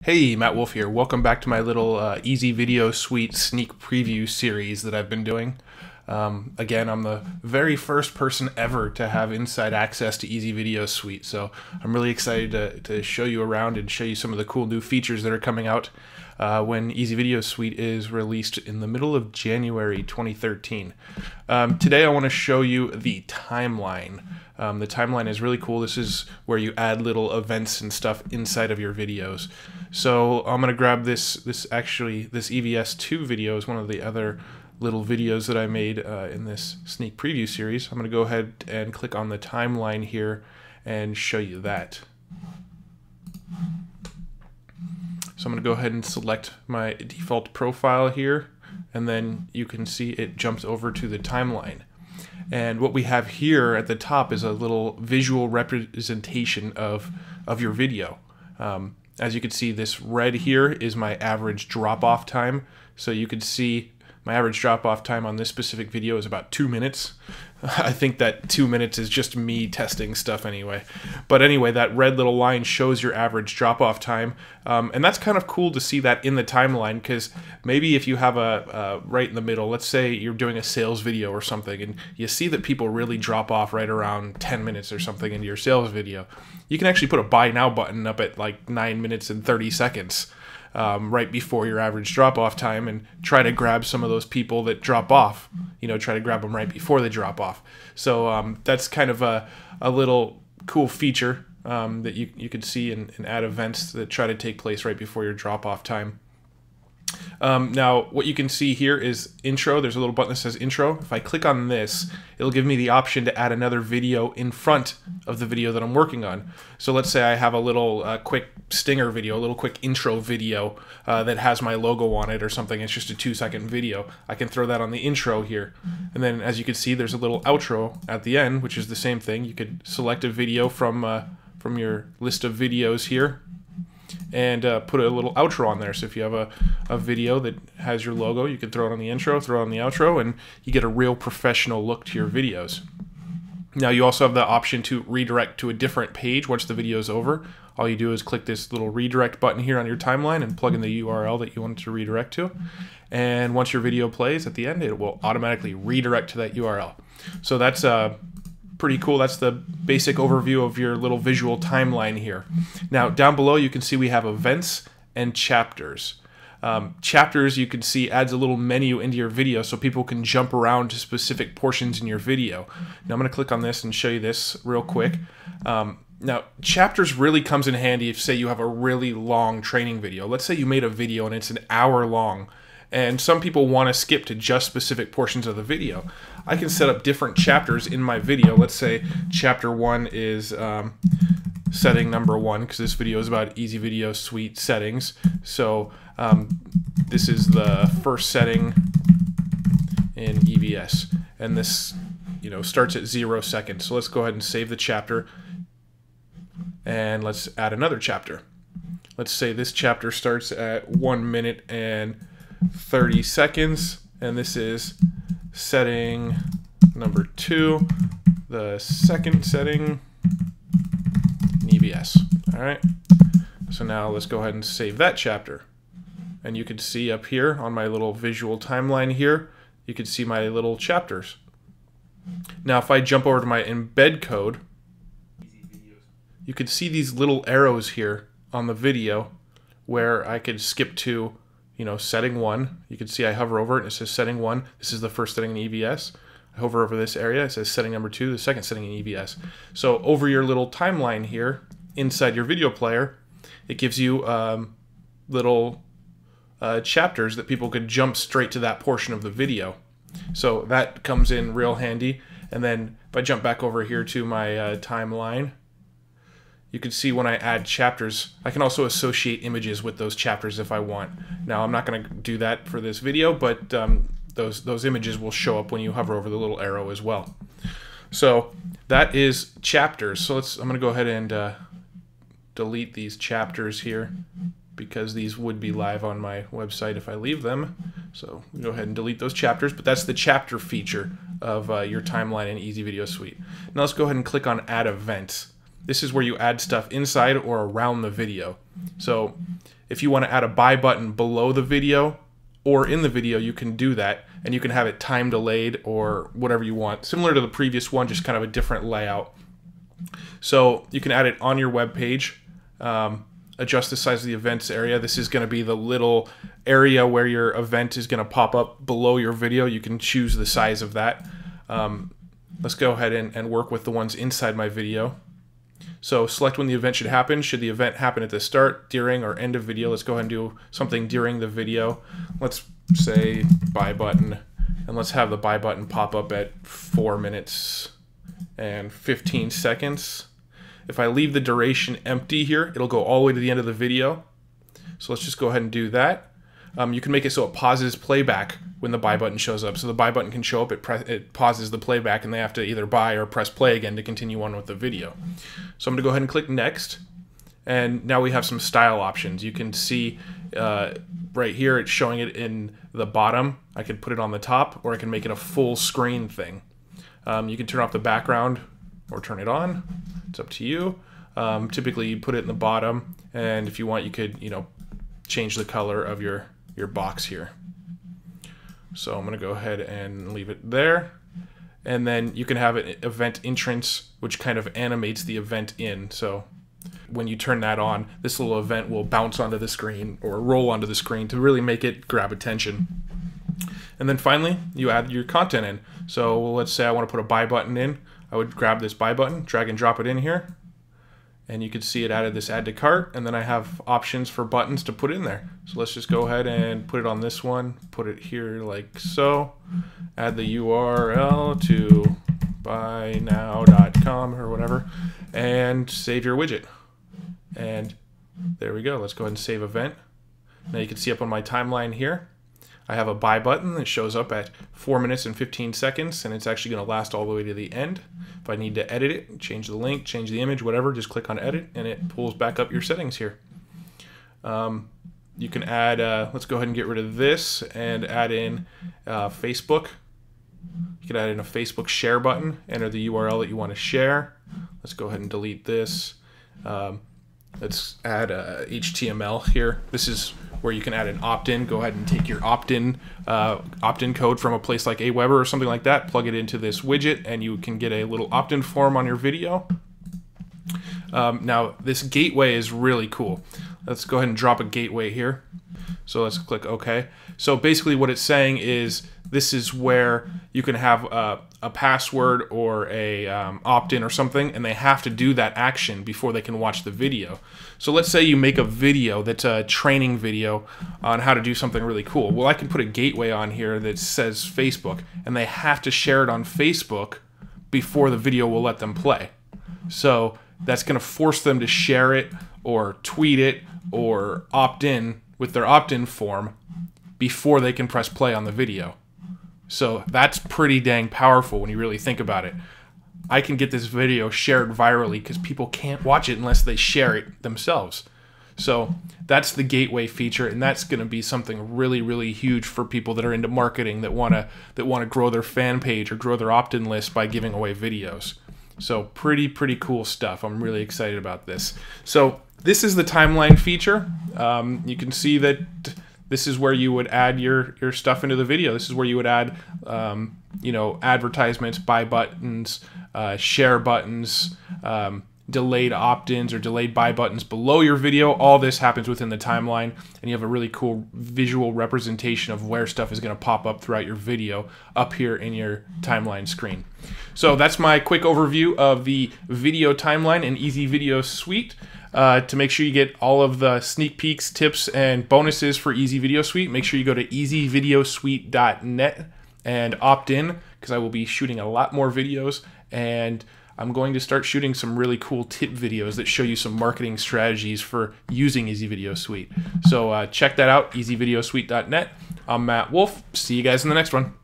Hey, Matt Wolf here. Welcome back to my little Easy Video Suite sneak preview series that I've been doing. Again, I'm the very first person ever to have inside access to Easy Video Suite, so I'm really excited to show you around and show you some of the cool new features that are coming out when Easy Video Suite is released in the middle of January 2013. Today I want to show you the timeline. The timeline is really cool. This is where you add little events and stuff inside of your videos. So I'm going to grab this EVS2 video is one of the other little videos that I made in this sneak preview series. I'm going to go ahead and click on the timeline here and show you that. So I'm going to go ahead and select my default profile here, and then you can see it jumps over to the timeline. And what we have here at the top is a little visual representation of your video. As you can see, this red here is my average drop-off time. So you can see my average drop-off time on this specific video is about 2 minutes. I think that 2 minutes is just me testing stuff anyway. But anyway, that red little line shows your average drop-off time. And that's kind of cool to see that in the timeline, because maybe if you have a right in the middle, let's say you're doing a sales video or something, and you see that people really drop off right around 10 minutes or something into your sales video, you can actually put a buy now button up at like 9 minutes and 30 seconds. Right before your average drop-off time, and try to grab some of those people that drop off. You know, try to grab them right before they drop off. So that's kind of a little cool feature that you can see and add events that try to take place right before your drop-off time. Now, what you can see here is intro. There's a little button that says intro. If I click on this, it'll give me the option to add another video in front of the video that I'm working on. So let's say I have a little quick stinger video, a little quick intro video that has my logo on it or something. It's just a 2-second video. I can throw that on the intro here. And then as you can see, there's a little outro at the end, which is the same thing. You could select a video from your list of videos here and put a little outro on there. So if you have a video that has your logo, you can throw it on the intro, throw it on the outro, and you get a real professional look to your videos. Now you also have the option to redirect to a different page once the video is over. All you do is click this little redirect button here on your timeline and plug in the URL that you want to redirect to. And once your video plays at the end, it will automatically redirect to that URL. So that's pretty cool. That's the basic overview of your little visual timeline here. Now down below you can see we have events and chapters. Chapters, you can see, adds a little menu into your video so people can jump around to specific portions in your video. Now I'm going to click on this and show you this real quick. Now chapters really comes in handy if, say, you have a really long training video. Let's say you made a video and it's an hour long, and some people want to skip to just specific portions of the video. I can set up different chapters in my video. Let's say chapter 1 is setting number 1, because this video is about Easy Video Suite settings. So this is the first setting in EVS, and this starts at 0 seconds. So let's go ahead and save the chapter, and let's add another chapter. Let's say this chapter starts at 1 minute and 30 seconds, and this is setting number 2, the second setting in EVS. All right, so now let's go ahead and save that chapter, and you can see up here on my little visual timeline here, you can see my little chapters. Now if I jump over to my embed code, you can see these little arrows here on the video where I could skip to setting 1. You can see I hover over it and it says setting 1. This is the first setting in EVS. I hover over this area, it says setting number 2, the second setting in EVS. So over your little timeline here, inside your video player, it gives you little chapters that people could jump straight to that portion of the video. So that comes in real handy. And then if I jump back over here to my timeline, you can see when I add chapters, I can also associate images with those chapters if I want. Now I'm not going to do that for this video, but those images will show up when you hover over the little arrow as well. So that is chapters. So I'm going to go ahead and delete these chapters here, because these would be live on my website if I leave them. So go ahead and delete those chapters, but that's the chapter feature of your timeline in Easy Video Suite. Now let's go ahead and click on Add Events. this is where you add stuff inside or around the video. So if you want to add a buy button below the video or in the video, you can do that, and you can have it time delayed or whatever you want. Similar to the previous one, just kind of a different layout. So you can add it on your web page. Adjust the size of the events area. This is going to be the little area where your event is going to pop up below your video. You can choose the size of that. Let's go ahead and work with the ones inside my video. So select when the event should happen. Should the event happen at the start, during, or end of video? Let's go ahead and do something during the video. Let's say buy button, and let's have the buy button pop up at 4 minutes and 15 seconds. If I leave the duration empty here, it'll go all the way to the end of the video. So let's just go ahead and do that. You can make it so it pauses playback when the buy button shows up. So the buy button can show up, it pauses the playback, and they have to either buy or press play again to continue on with the video. So I'm going to go ahead and click next. And now we have some style options. You can see right here, it's showing it in the bottom. I can put it on the top, or I can make it a full screen thing. You can turn off the background or turn it on. It's up to you. Typically you put it in the bottom, and if you want, you could, change the color of your box here. So I'm going to go ahead and leave it there. And then you can have an event entrance, which kind of animates the event in. So when you turn that on, this little event will bounce onto the screen or roll onto the screen to really make it grab attention. And then finally, you add your content in. So let's say I want to put a buy button in. I would grab this buy button, drag and drop it in here, and you can see it added this add to cart, and then I have options for buttons to put in there. So let's just go ahead and put it on this one, put it here like so, add the URL to buynow.com or whatever, and save your widget. And there we go. Let's go ahead and save event. Now you can see up on my timeline here, I have a buy button that shows up at 4 minutes and 15 seconds, and it's actually going to last all the way to the end. If I need to edit it, change the link, change the image, whatever, just click on edit, and it pulls back up your settings here. You can add, let's go ahead and get rid of this and add in Facebook. You can add in a Facebook share button, enter the URL that you want to share. Let's go ahead and delete this. Let's add HTML here. This is where you can add an opt-in. Go ahead and take your opt-in code from a place like Aweber or something like that, plug it into this widget, and you can get a little opt-in form on your video. Now, this gateway is really cool. Let's go ahead and drop a gateway here. So let's click OK. So basically what it's saying is this is where you can have a password or a opt-in or something, and they have to do that action before they can watch the video. So let's say you make a video that's a training video on how to do something really cool. Well, I can put a gateway on here that says Facebook, and they have to share it on Facebook before the video will let them play. So that's going to force them to share it or tweet it or opt in with their opt-in form before they can press play on the video. So that's pretty dang powerful when you really think about it. I can get this video shared virally because people can't watch it unless they share it themselves. So that's the gateway feature, and that's going to be something really, really huge for people that are into marketing that want to grow their fan page or grow their opt-in list by giving away videos. So pretty cool stuff. I'm really excited about this. So this is the timeline feature. You can see that this is where you would add your stuff into the video. This is where you would add, advertisements, buy buttons, share buttons, delayed opt-ins or delayed buy buttons below your video. All this happens within the timeline, and you have a really cool visual representation of where stuff is going to pop up throughout your video up here in your timeline screen. So that's my quick overview of the video timeline in Easy Video Suite. To make sure you get all of the sneak peeks, tips, and bonuses for Easy Video Suite, make sure you go to easyvideosuite.net and opt in, because I will be shooting a lot more videos, and I'm going to start shooting some really cool tip videos that show you some marketing strategies for using Easy Video Suite. So check that out, easyvideosuite.net. I'm Matt Wolf. See you guys in the next one.